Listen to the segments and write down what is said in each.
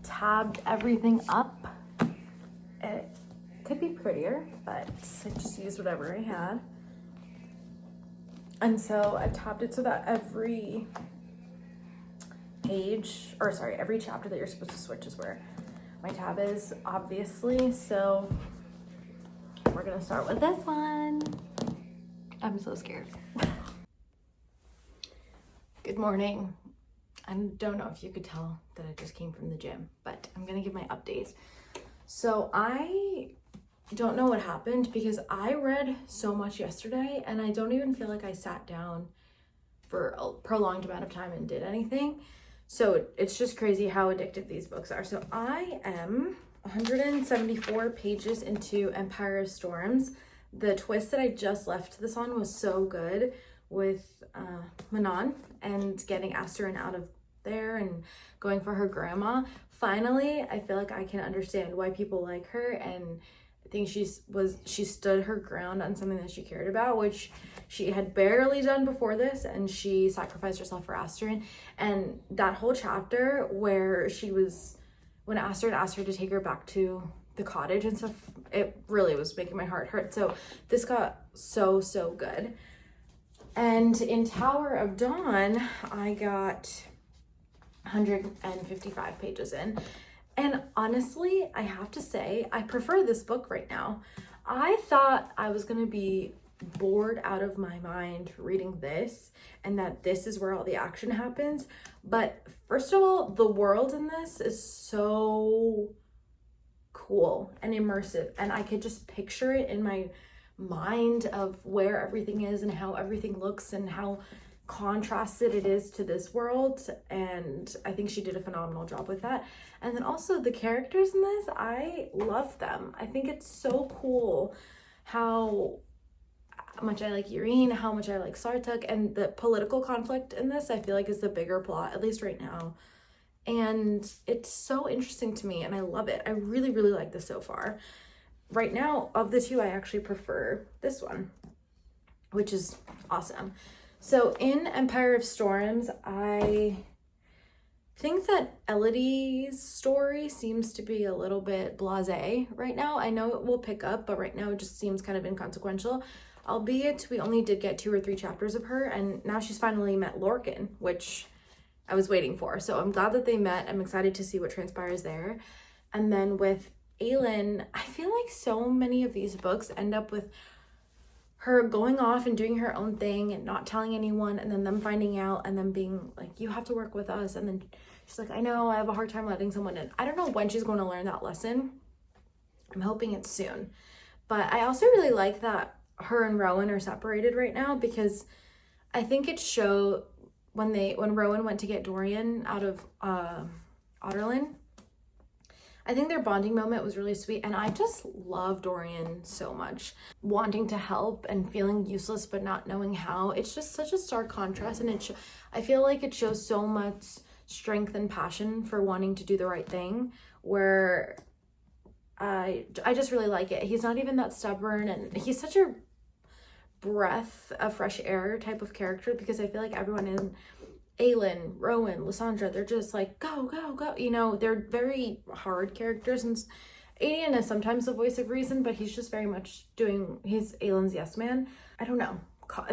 tabbed everything up. It could be prettier, but I just used whatever I had. And so I've tabbed it so that every every chapter that you're supposed to switch is where my tab is, obviously. So we're gonna start with this one. I'm so scared. Good morning. I don't know if you could tell that I just came from the gym, but I'm gonna give my updates. So I don't know what happened because I read so much yesterday and I don't even feel like I sat down for a prolonged amount of time and did anything. So it's just crazy how addictive these books are. So I am 174 pages into Empire of Storms. The twist that I just left this on was so good with Manon and getting Asterin out of there and going for her grandma. Finally, I feel like I can understand why people like her, and I think she stood her ground on something that she cared about, which she had barely done before this, and she sacrificed herself for Asterin. And that whole chapter where when Asterin asked her to take her back to the cottage and stuff, it really was making my heart hurt. So this got so good. And in Tower of Dawn, I got 155 pages in. And honestly, I have to say, I prefer this book right now. I thought I was gonna be bored out of my mind reading this and that this is where all the action happens. But first of all, the world in this is so cool and immersive, and I could just picture it in my mind of where everything is and how everything looks and how contrasted it is to this world. And I think she did a phenomenal job with that. And then also the characters in this, I love them. I think it's so cool how much I like Irene, how much I like Sartuk, and the political conflict in this I feel like is the bigger plot, at least right now. And it's so interesting to me and I love it. I really like this so far. Right now, of the two, I actually prefer this one, which is awesome. So in Empire of Storms, I think that Elodie's story seems to be a little bit blasé right now. I know it will pick up, but right now it just seems kind of inconsequential. Albeit we only did get 2 or 3 chapters of her, and now she's finally met Lorcan, which I was waiting for. So I'm glad that they met. I'm excited to see what transpires there. And then with Aelin, I feel like so many of these books end up with her going off and doing her own thing and not telling anyone, and then them finding out and then being like, you have to work with us. And then she's like, I know, I have a hard time letting someone in. I don't know when she's going to learn that lesson. I'm hoping it's soon. But I also really like that her and Rowan are separated right now, because I think it showed when Rowan went to get Dorian out of Otterlin. I think their bonding moment was really sweet, and I just love Dorian so much. Wanting to help and feeling useless but not knowing how. It's just such a stark contrast, and I feel like it shows so much strength and passion for wanting to do the right thing, where I just really like it. He's not even that stubborn, and he's such a breath of fresh air type of character, because I feel like everyone in Aelin, Rowan, Lysandra, they're just like, go. You know, they're very hard characters, and Aiden is sometimes the voice of reason, but he's just very much he's Aelin's yes man. I don't know.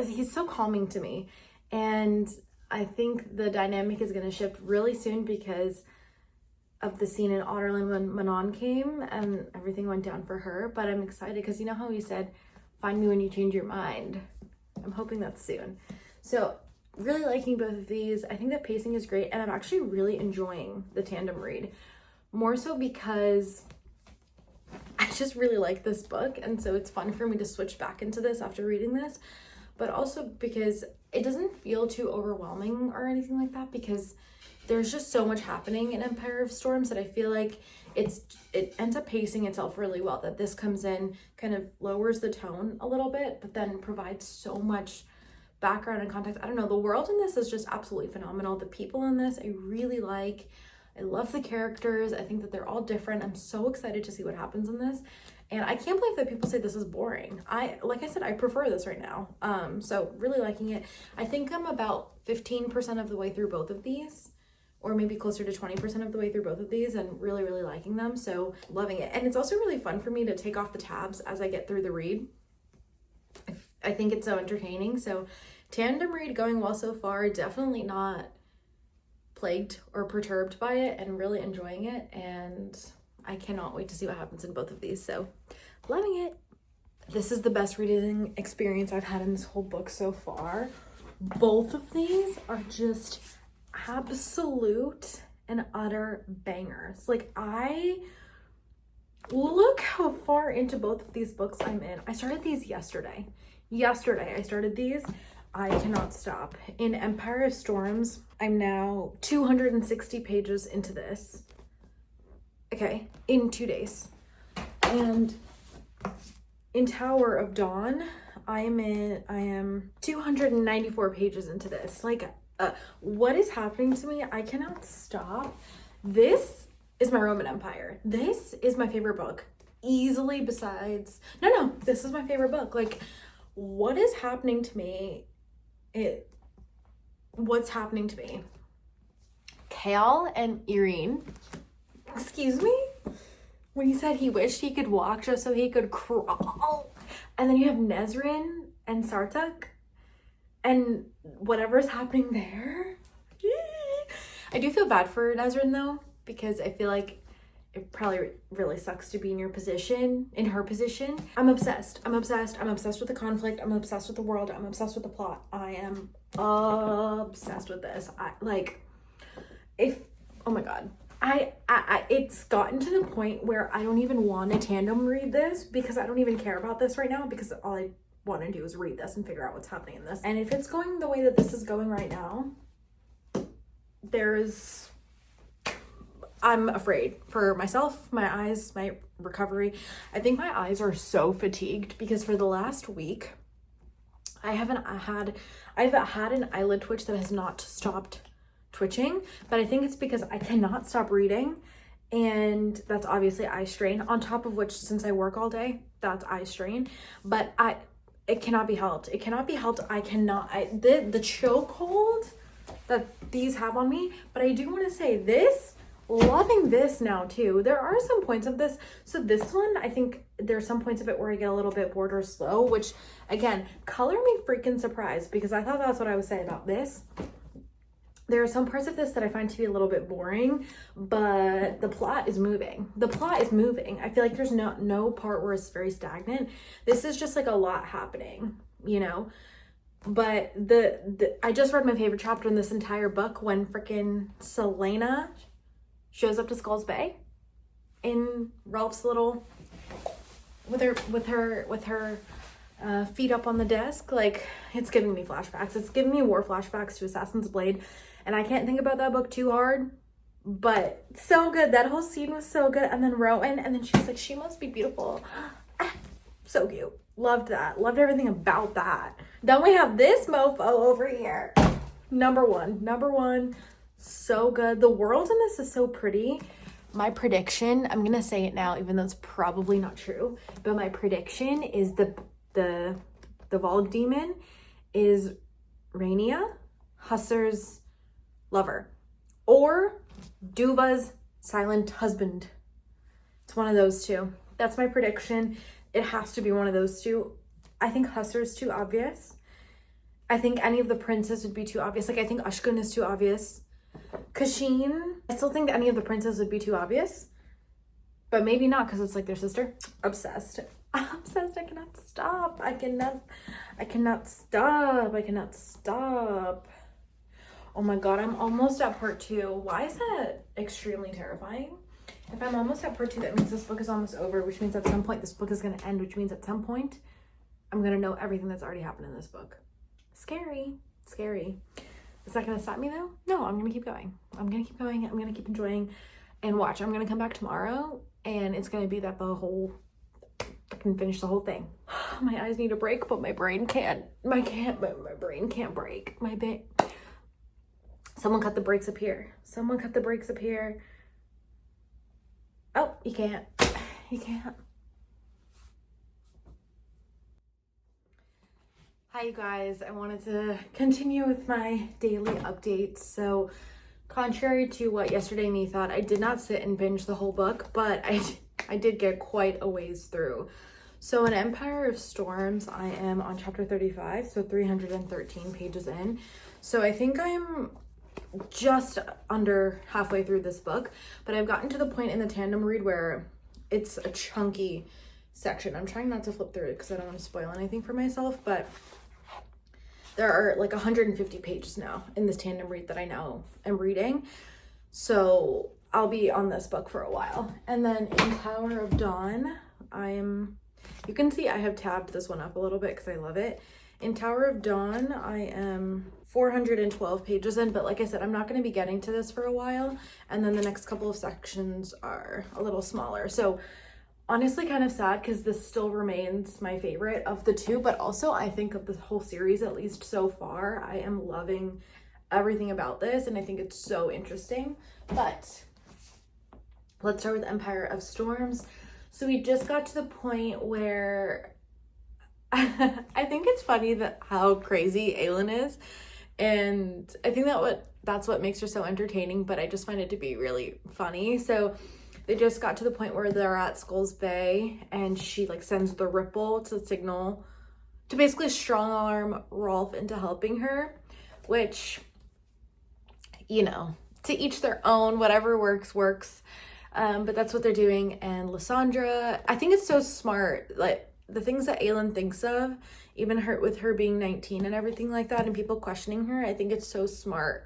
He's so calming to me. And I think the dynamic is going to shift really soon because of the scene in Otterlin when Manon came and everything went down for her. But I'm excited because you know how he said, find me when you change your mind. I'm hoping that's soon. So really liking both of these. I think the pacing is great, and I'm actually really enjoying the tandem read, more so because I just really like this book, and so it's fun for me to switch back into this after reading this, but also because it doesn't feel too overwhelming or anything like that, because there's just so much happening in Empire of Storms that I feel like it ends up pacing itself really well, that this comes in, kind of lowers the tone a little bit, but then provides so much background and context. I don't know, the world in this is just absolutely phenomenal. The people in this I really like. I love the characters. I think that they're all different. I'm so excited to see what happens in this, and I can't believe that people say this is boring. Like I said, I prefer this right now. So really liking it. I think I'm about 15% of the way through both of these, or maybe closer to 20% of the way through both of these and really, really liking them. So loving it. And it's also really fun for me to take off the tabs as I get through the read. I think it's so entertaining. So tandem read going well so far, definitely not plagued or perturbed by it and really enjoying it. And I cannot wait to see what happens in both of these. So loving it. This is the best reading experience I've had in this whole book so far. Both of these are just absolute and utter bangers. Like, look how far into both of these books I'm in. I started these yesterday. I started these. I cannot stop. In Empire of Storms, I'm now 260 pages into this. Okay, in 2 days. And in Tower of Dawn, I am 294 pages into this. Like, what is happening to me? I cannot stop. This is my Roman Empire. This is my favorite book. Easily besides, no, this is my favorite book. Like, what is happening to me? What's happening to me? Kale and Irene, excuse me? When he said he wished he could walk just so he could crawl. And then you have Nesrin and Sartak and whatever's happening there. I do feel bad for Nesrin though, because I feel like it probably really sucks to be in her position. I'm obsessed with the conflict. I'm obsessed with the world. I'm obsessed with the plot. I am obsessed with this. Oh my God. It's gotten to the point where I don't even want to tandem read this because I don't even care about this right now, because all I want to do is read this and figure out what's happening in this. And if it's going the way that this is going right now, I'm afraid for myself, my eyes, my recovery. I think my eyes are so fatigued because for the last week, I've had an eyelid twitch that has not stopped twitching, but I think it's because I cannot stop reading, and that's obviously eye strain, on top of which, since I work all day, that's eye strain. But it cannot be helped. The chokehold that these have on me. But I do want to say this, loving this now too. There are some points of this. So this one, I think there's some points of it where I get a little bit bored or slow, which again, color me freaking surprised, because I thought that's what I would say about this. There are some parts of this that I find to be a little bit boring, but the plot is moving. I feel like there's no part where it's very stagnant. This is just like a lot happening, you know? But I just read my favorite chapter in this entire book when freaking Selena shows up to Skull's Bay in Ralph's little, with her feet up on the desk. Like, it's giving me flashbacks. It's giving me war flashbacks to Assassin's Blade. And I can't think about that book too hard, but so good. That whole scene was so good. And then Rowan, and then she was like, she must be beautiful. So cute. Loved that. Loved everything about that. Then we have this mofo over here. Number one. So good. The world in this is so pretty. My prediction, I'm going to say it now, even though it's probably not true, but my prediction is the Vold demon is Rhaenyra, Hussar's lover, or Duva's silent husband. It's one of those two. That's my prediction. It has to be one of those two. I think Hussar's too obvious. I think any of the princes would be too obvious. Like, I think Ushgun is too obvious. Kashin, I still think any of the princes would be too obvious, but maybe not, because it's like their sister. Obsessed. Obsessed. I cannot stop. I cannot stop. Oh my God, I'm almost at part 2. Why is that extremely terrifying? If I'm almost at part 2, that means this book is almost over, which means at some point this book is going to end, which means at some point I'm going to know everything that's already happened in this book. Scary. Is that going to stop me though? No, I'm going to keep going. I'm going to keep enjoying, and watch. I'm going to come back tomorrow and it's going to be that I can finish the whole thing. My eyes need a break, but my brain can't. My brain can't break. Someone cut the brakes up here. Oh, you can't. Hi, you guys. I wanted to continue with my daily updates. So Contrary to what yesterday me thought, I did not sit and binge the whole book, but I did get quite a ways through. So in Empire of Storms, I am on chapter 35, so 313 pages in. So I think I'm just under halfway through this book, but I've gotten to the point in the tandem read where it's a chunky section. I'm trying not to flip through it because I don't want to spoil anything for myself, but there are like 150 pages now in this tandem read that I now am reading. So I'll be on this book for a while. And then in Tower of Dawn, you can see I have tabbed this one up a little bit because I love it. In Tower of Dawn, I am 412 pages in, but like I said, I'm not going to be getting to this for a while. And then the next couple of sections are a little smaller. So honestly, kind of sad because this still remains my favorite of the two, but also I think of the whole series, at least so far, I am loving everything about this and I think it's so interesting. But let's start with Empire of Storms. So we just got to the point where I think it's funny that how crazy Aelin is, and I think that's what makes her so entertaining, but I just find it to be really funny. So they just got to the point where they're at Skulls Bay and she like sends the ripple to signal to basically strong arm Rolf into helping her, which, you know, to each their own, whatever works. But that's what they're doing. And Lysandra, I think it's so smart, like the things that Aelin thinks of, even with her being 19 and everything like that, and people questioning her, I think it's so smart,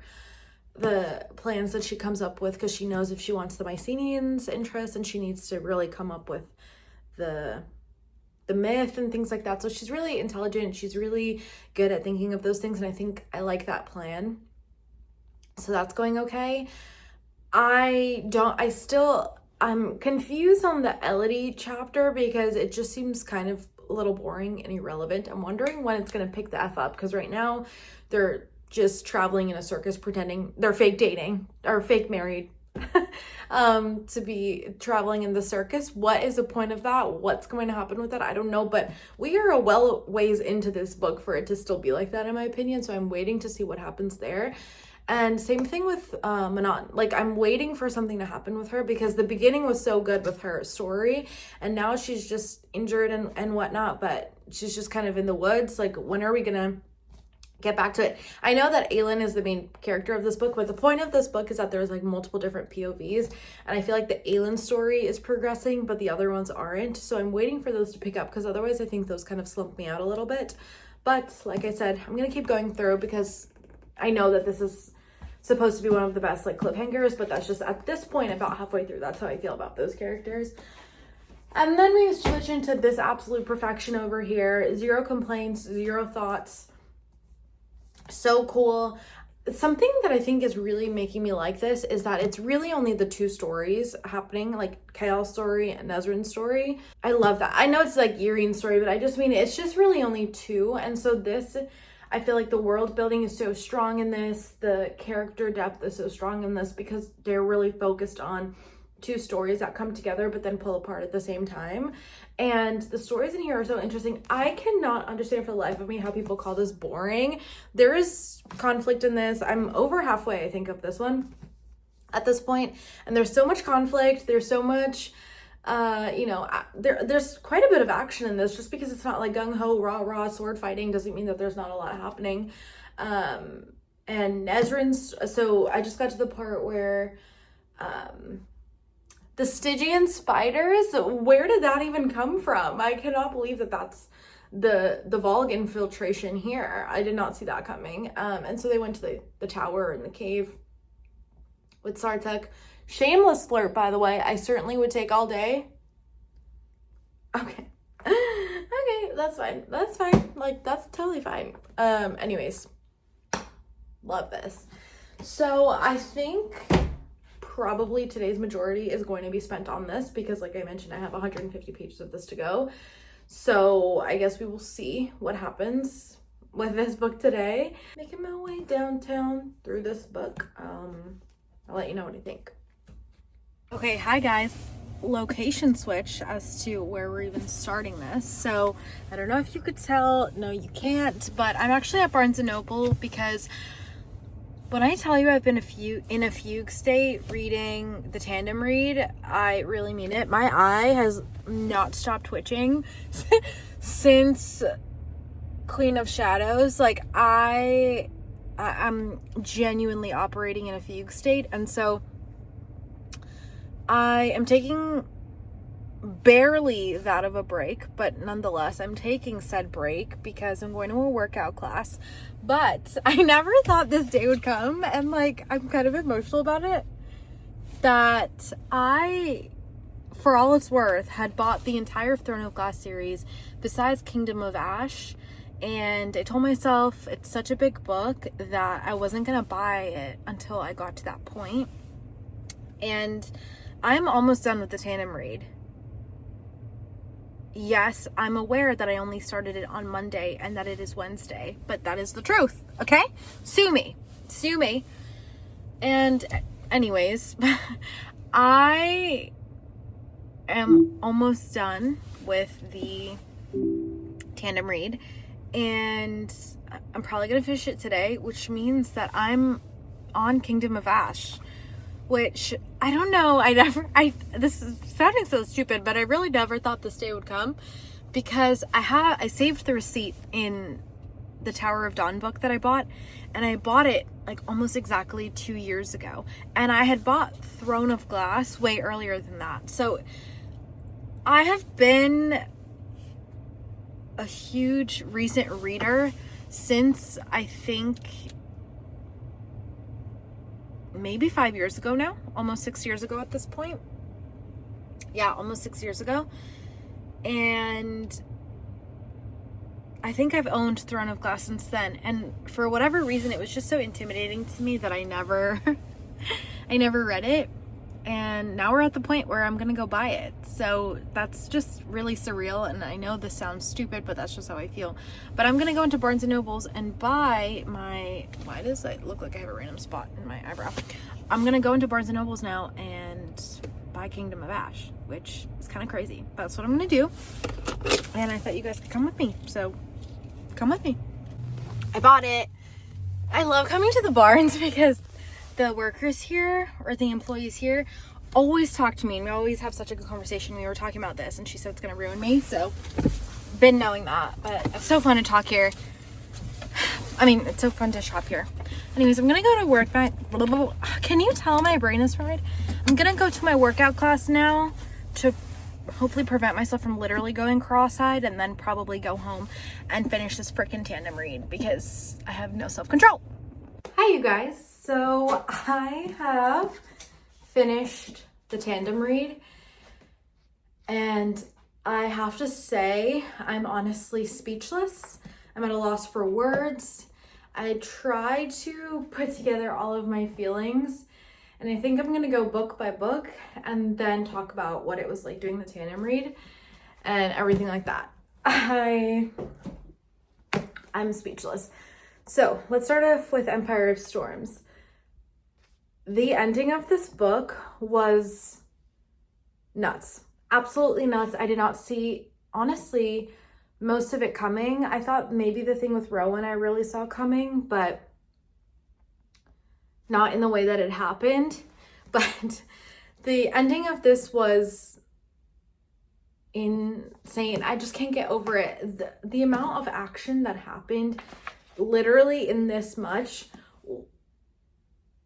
the plans that she comes up with, because she knows if she wants the Mycenaeans' interest and she needs to really come up with the myth and things like that. So she's really intelligent. She's really good at thinking of those things. And I think I like that plan. So that's going okay. I'm confused on the Elodie chapter because it just seems kind of a little boring and irrelevant. I'm wondering when it's going to pick the F up, because right now they're just traveling in a circus pretending they're fake dating or fake married to be traveling in the circus. What is the point of that? What's going to happen with that? I don't know, but we are a well ways into this book for it to still be like that, in my opinion. So I'm waiting to see what happens there. And same thing with Manon. Like, I'm waiting for something to happen with her because the beginning was so good with her story, and now she's just injured and whatnot, but she's just kind of in the woods. Like, when are we gonna get back to it? I know that Aelin is the main character of this book, but the point of this book is that there's like multiple different POVs, and I feel like the Aelin story is progressing, but the other ones aren't. So I'm waiting for those to pick up, because otherwise I think those kind of slump me out a little bit. But like I said, I'm gonna keep going through because I know that this is supposed to be one of the best like cliffhangers, but that's just at this point about halfway through. That's how I feel about those characters. And then we switch into this absolute perfection over here. 0 complaints, 0 thoughts. So cool. Something that I think is really making me like this is that it's really only the 2 stories happening, like Chaos story and Nesrin's story. I love that. I know it's like Yirine's story, but I just mean it's just really only 2. And so this, I feel like the world building is so strong in this, the character depth is so strong in this, because they're really focused on 2 stories that come together but then pull apart at the same time. And the stories in here are so interesting. I cannot understand for the life of me how people call this boring. There is conflict in this. I'm over halfway, I think, of this one at this point, and there's so much conflict. There's so much there's quite a bit of action in this. Just because it's not like gung-ho rah sword fighting doesn't mean that there's not a lot happening. And Nesrin's, so I just got to the part where the Stygian spiders, where did that even come from? I cannot believe that that's the Volg infiltration here. I did not see that coming. And so they went to the tower and the cave with Sartek. Shameless flirt, by the way. I certainly would take all day. Okay. Okay, that's fine. That's fine. Like, that's totally fine. Anyways. Love this. So I think probably today's majority is going to be spent on this because, like I mentioned, I have 150 pages of this to go. So I guess we will see what happens with this book today. Making my way downtown through this book. I'll let you know what I think. Okay, hi guys. Location switch as to where we're even starting this. So I don't know if you could tell. No, you can't. But I'm actually at Barnes & Noble because When I tell you I've been in a fugue state reading the tandem read, I really mean it. My eye has not stopped twitching since Queen of Shadows. Like I'm genuinely operating in a fugue state, and so I am taking barely that of a break, but nonetheless I'm taking said break because I'm going to a workout class. But I never thought this day would come, and like I'm kind of emotional about it, that I, for all it's worth, had bought the entire Throne of Glass series besides Kingdom of Ash, and I told myself it's such a big book that I wasn't gonna buy it until I got to that point. And I'm almost done with the tandem read. Yes, I'm aware that I only started it on Monday and that it is Wednesday, but that is the truth, okay? Sue me. And anyways, I am almost done with the tandem read, and I'm probably gonna finish it today, which means that I'm on Kingdom of Ash, which I don't know. This is sounding so stupid, but I really never thought this day would come, because I saved the receipt in the Tower of Dawn book that I bought, and I bought it like almost exactly 2 years ago, and I had bought Throne of Glass way earlier than that. So I have been a huge recent reader since, I think, maybe 5 years ago now, almost 6 years ago at this point. Yeah, almost 6 years ago. And I think I've owned Throne of Glass since then. And for whatever reason, it was just so intimidating to me that I never read it. And now we're at the point where I'm gonna go buy it. So that's just really surreal. And I know this sounds stupid, but that's just how I feel. But I'm gonna go into Barnes and Nobles and buy why does it look like I have a random spot in my eyebrow? I'm gonna go into Barnes and Nobles now and buy Kingdom of Ash, which is kind of crazy. That's what I'm gonna do. And I thought you guys could come with me. So come with me. I bought it. I love coming to the Barnes because the workers here, or the employees here, always talk to me, and we always have such a good conversation. We were talking about this, and she said it's gonna ruin me, so been knowing that, but it's so fun to talk here. I mean, it's so fun to shop here. Anyways, I'm gonna go to work. Can you tell my brain is fried? I'm gonna go to my workout class now to hopefully prevent myself from literally going cross-eyed, and then probably go home and finish this freaking tandem read because I have no self-control. Hi, you guys. So I have finished the tandem read, and I have to say I'm honestly speechless. I'm at a loss for words. I tried to put together all of my feelings, and I think I'm gonna go book by book and then talk about what it was like doing the tandem read and everything like that. I'm speechless. So let's start off with Empire of Storms. The ending of this book was nuts. Absolutely nuts. I did not see, honestly, most of it coming. I thought maybe the thing with Rowan I really saw coming, but not in the way that it happened. But the ending of this was insane. I just can't get over it. The amount of action that happened literally in this much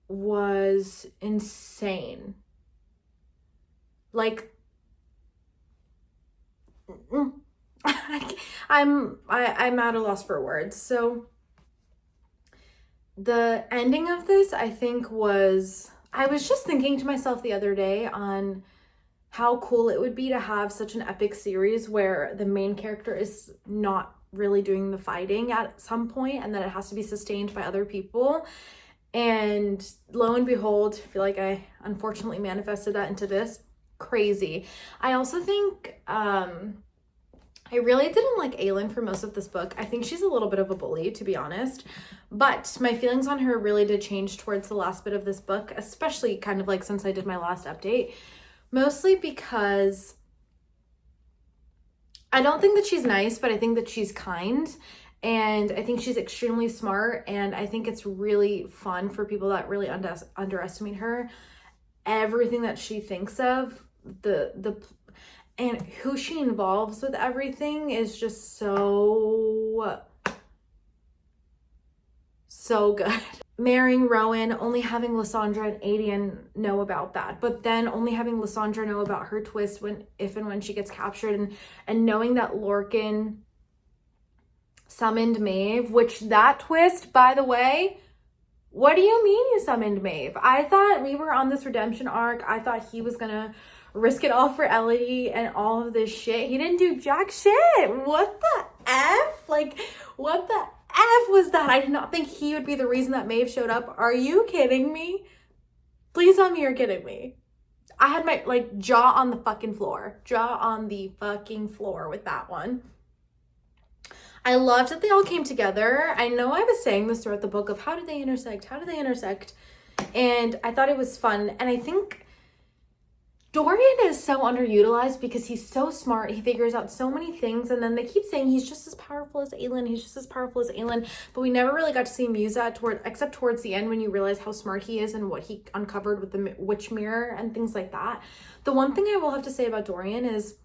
was insane. Like, I'm at a loss for words. So the ending of this, I think, I was just thinking to myself the other day on how cool it would be to have such an epic series where the main character is not really doing the fighting at some point, and then it has to be sustained by other people. And lo and behold, I feel like I unfortunately manifested that into this. Crazy. I also think I really didn't like Aelin for most of this book. I think she's a little bit of a bully, to be honest. But my feelings on her really did change towards the last bit of this book, especially kind of like since I did my last update. Mostly because I don't think that she's nice, but I think that she's kind. And I think she's extremely smart, and I think it's really fun for people that really underestimate her. Everything that she thinks of, and who she involves with everything is just so good. Marrying Rowan, only having Lysandra and Aedion know about that, but then only having Lysandra know about her twist if and when she gets captured, and knowing that Lorcan summoned Maeve, which that twist, by the way, what do you mean you summoned Maeve? I thought we were on this redemption arc. I thought he was gonna risk it all for Elodie and all of this shit. He didn't do jack shit. What the F? Like, what the F was that? I did not think he would be the reason that Maeve showed up. Are you kidding me? Please tell me you're kidding me. I had my, like, jaw on the fucking floor. Jaw on the fucking floor with that one. I loved that they all came together. I know I was saying this throughout the book of how did they intersect? How did they intersect? And I thought it was fun. And I think Dorian is so underutilized because he's so smart. He figures out so many things. And then they keep saying he's just as powerful as Aelin. He's just as powerful as Aelin. But we never really got to see him use that except towards the end when you realize how smart he is and what he uncovered with the witch mirror and things like that. The one thing I will have to say about Dorian is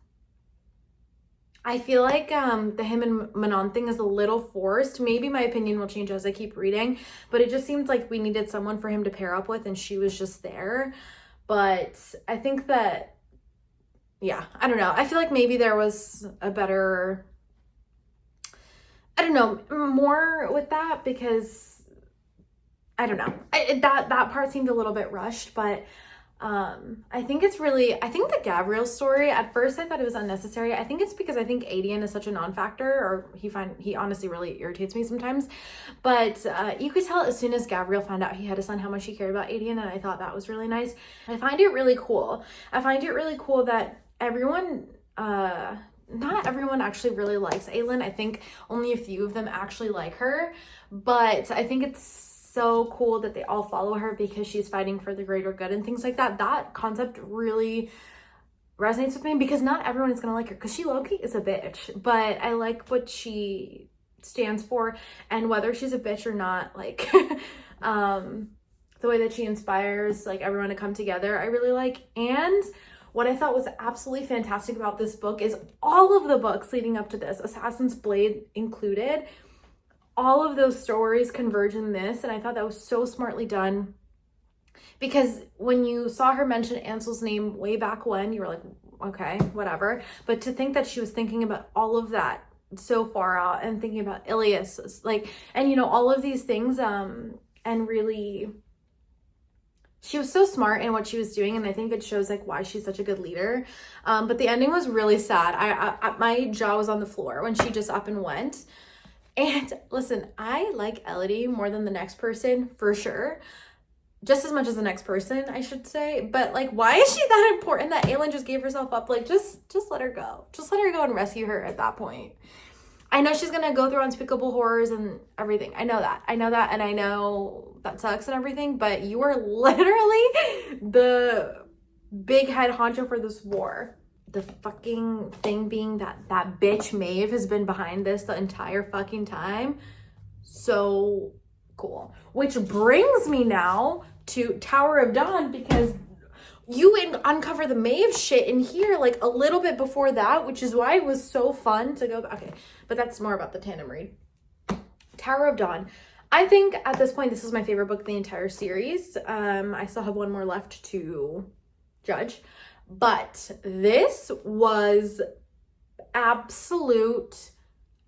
I feel like the him and Manon thing is a little forced. Maybe my opinion will change as I keep reading, but it just seems like we needed someone for him to pair up with, and she was just there. But I think that, yeah, I don't know. I feel like maybe there was a better, I don't know, more with that, because I don't know. That part seemed a little bit rushed, but I think the Gabriel story, at first I thought it was unnecessary. I think it's because I think Aedion is such a non-factor, or he honestly really irritates me sometimes. But you could tell as soon as Gabriel found out he had a son how much he cared about Aedion, and I thought that was really nice. I find it really cool. I find it really cool that everyone, not everyone actually really likes Aelin. I think only a few of them actually like her, but I think it's so cool that they all follow her because she's fighting for the greater good and things like that. That concept really resonates with me because not everyone is gonna like her, because she low-key is a bitch, but I like what she stands for, and whether she's a bitch or not, like the way that she inspires like everyone to come together, I really like. And what I thought was absolutely fantastic about this book is all of the books leading up to this, Assassin's Blade included, all of those stories converge in this, and I thought that was so smartly done, because when you saw her mention Ansel's name way back when, you were like, okay, whatever. But to think that she was thinking about all of that so far out and thinking about Ilias, like, and you know, all of these things, and really, she was so smart in what she was doing, and I think it shows like why she's such a good leader. But the ending was really sad. I my jaw was on the floor when she just up and went. And listen, I like Elodie more than the next person, for sure. Just as much as the next person, I should say. But like, why is she that important that Aelin just gave herself up? Like, just let her go. Just let her go and rescue her at that point. I know she's gonna go through unspeakable horrors and everything. I know that, and I know that sucks and everything, but you are literally the big head honcho for this war. The fucking thing being that bitch Maeve has been behind this the entire fucking time. So cool. Which brings me now to Tower of Dawn, because you uncover the Maeve shit in here like a little bit before that, which is why it was so fun to go. Okay, but that's more about the tandem read. Tower of Dawn. I think at this point, this is my favorite book in the entire series. I still have one more left to judge. But this was absolute,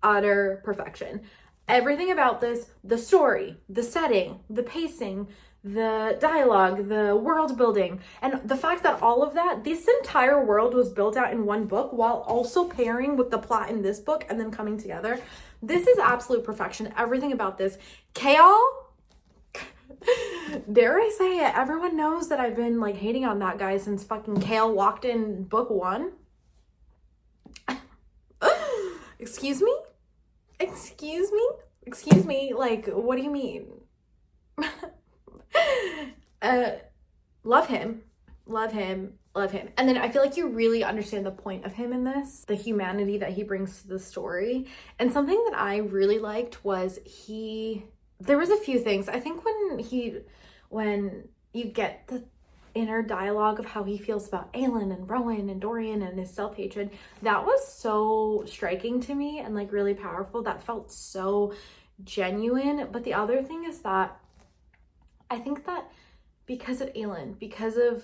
utter perfection. Everything about this, the story, the setting, the pacing, the dialogue, the world building, and the fact that all of that, this entire world was built out in one book while also pairing with the plot in this book and then coming together. This is absolute perfection. Everything about this. Chaol, dare I say it, everyone knows that I've been like hating on that guy since fucking Chaol walked in book 1. Excuse me? Excuse me? Excuse me? Like, what do you mean? Love him. Love him. love him. And then I feel like you really understand the point of him in this, the humanity that he brings to the story. And something that I really liked was there was a few things. I think when you get the inner dialogue of how he feels about Aelin and Rowan and Dorian and his self-hatred, that was so striking to me and like really powerful. That felt so genuine. But the other thing is that I think that because of Aelin, because of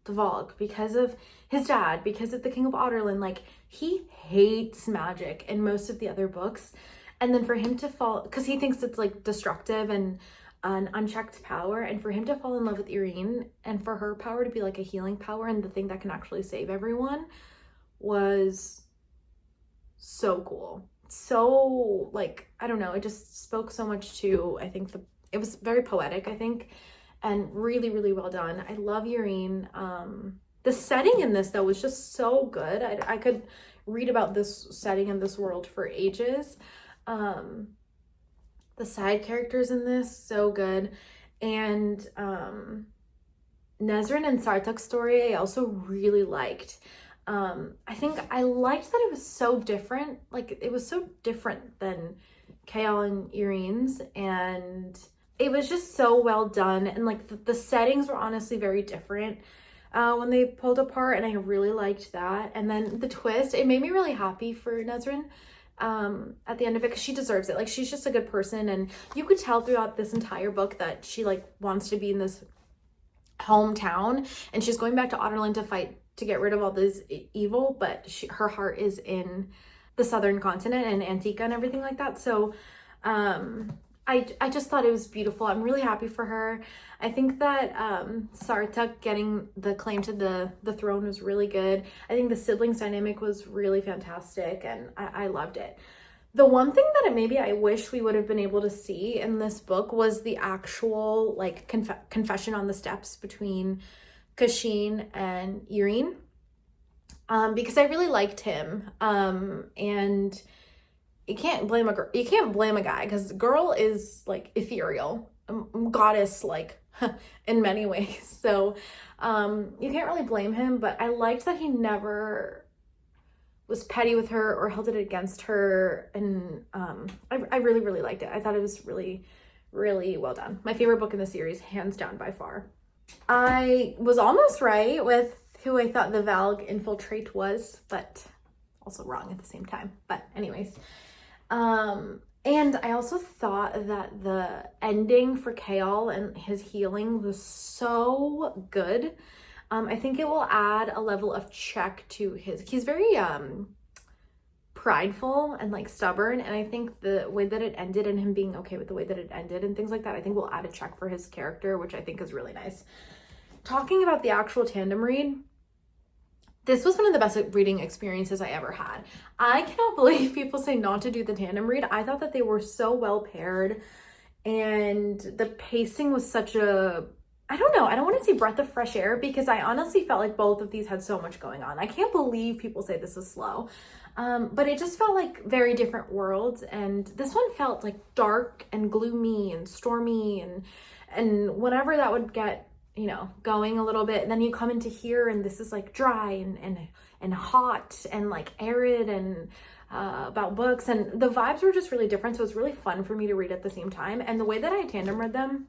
the Vogue, because of his dad, because of the King of Otterlin, like he hates magic in most of the other books. And then for him to fall, because he thinks it's like destructive and an unchecked power, and for him to fall in love with Irene and for her power to be like a healing power and the thing that can actually save everyone was so cool. So like, I don't know, it just spoke so much to, I think it was very poetic, I think, and really, really well done. I love Irene. The setting in this though was just so good. I could read about this setting in this world for ages. The side characters in this, so good. And Nesrin and Sartuk's story, I also really liked. I think I liked that it was so different. Like, it was so different than Chaol and Irene's, and it was just so well done. And like the settings were honestly very different when they pulled apart, and I really liked that. And then the twist, it made me really happy for Nesrin at the end of it, because she deserves it. Like, she's just a good person, and you could tell throughout this entire book that she like wants to be in this hometown, and she's going back to Otterlin to fight to get rid of all this evil, but her heart is in the southern continent and Antica and everything like that. So I just thought it was beautiful. I'm really happy for her. I think that Sartuk getting the claim to the throne was really good. I think the siblings dynamic was really fantastic, and I loved it. The one thing that maybe I wish we would have been able to see in this book was the actual like confession on the steps between Kashin and Irene, because I really liked him, and you can't blame a guy, because girl is like ethereal, goddess like in many ways. So you can't really blame him, but I liked that he never was petty with her or held it against her, and I really, really liked it. I thought it was really, really well done. My favorite book in the series, hands down, by far. I was almost right with who I thought the Valg infiltrate was, but also wrong at the same time. But anyways, and I also thought that the ending for Chaol and his healing was so good. I think it will add a level of check to he's very prideful and like stubborn, and I think the way that it ended and him being okay with the way that it ended and things like that, I think will add a check for his character, which I think is really nice. Talking about the actual tandem read, this was one of the best reading experiences I ever had. I cannot believe people say not to do the tandem read. I thought that they were so well paired, and the pacing was such a, I don't know, I don't want to say breath of fresh air, because I honestly felt like both of these had so much going on. I can't believe people say this is slow, but it just felt like very different worlds, and this one felt like dark and gloomy and stormy, and whenever that would get, you know, going a little bit, and then you come into here and this is like dry and hot and like arid and about books, and the vibes were just really different. So it was really fun for me to read at the same time, and the way that I tandem read them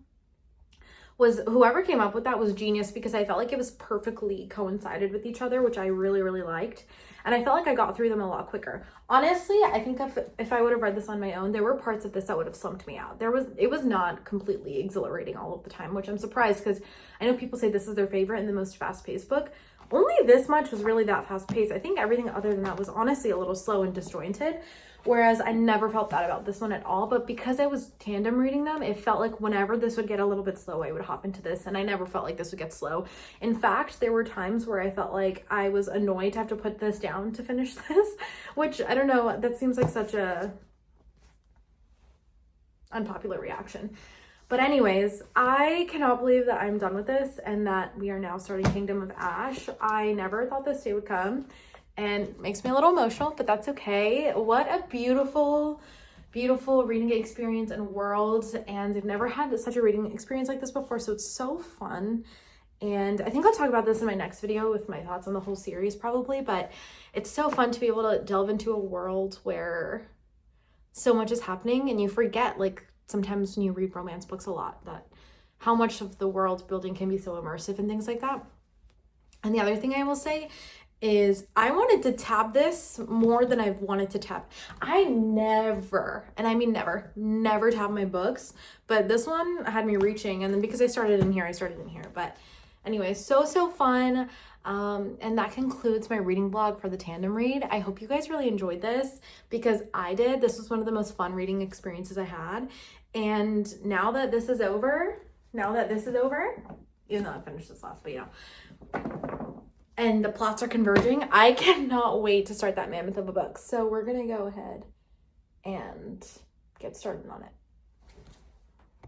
was, whoever came up with that was genius, because I felt like it was perfectly coincided with each other, which I really, really liked. And I felt like I got through them a lot quicker. Honestly, I think if I would have read this on my own, there were parts of this that would have slumped me out. It was not completely exhilarating all of the time, which I'm surprised, because I know people say this is their favorite and the most fast-paced book. Only this much was really that fast-paced. I think everything other than that was honestly a little slow and disjointed, whereas I never felt that about this one at all. But because I was tandem reading them, it felt like whenever this would get a little bit slow, I would hop into this, and I never felt like this would get slow. In fact, there were times where I felt like I was annoyed to have to put this down to finish this, which, I don't know, that seems like such a unpopular reaction. But anyways, I cannot believe that I'm done with this and that we are now starting Kingdom of Ash. I never thought this day would come, and it makes me a little emotional, but that's okay. What a beautiful, beautiful reading experience and world. And I've never had such a reading experience like this before, so it's so fun. And I think I'll talk about this in my next video with my thoughts on the whole series probably, but it's so fun to be able to delve into a world where so much is happening and you forget, like sometimes when you read romance books a lot, that how much of the world building can be so immersive and things like that. And the other thing I will say is I wanted to tab this more than I've wanted to tab. I never, and I mean never tab my books, but this one had me reaching, and then because I started in here. But anyway, so fun. And that concludes my reading blog for the tandem read. I hope you guys really enjoyed this because I did. This was one of the most fun reading experiences I had. And now that this is over, even though I finished this last, but you know, and the plots are converging, I cannot wait to start that mammoth of a book. So we're gonna go ahead and get started on it.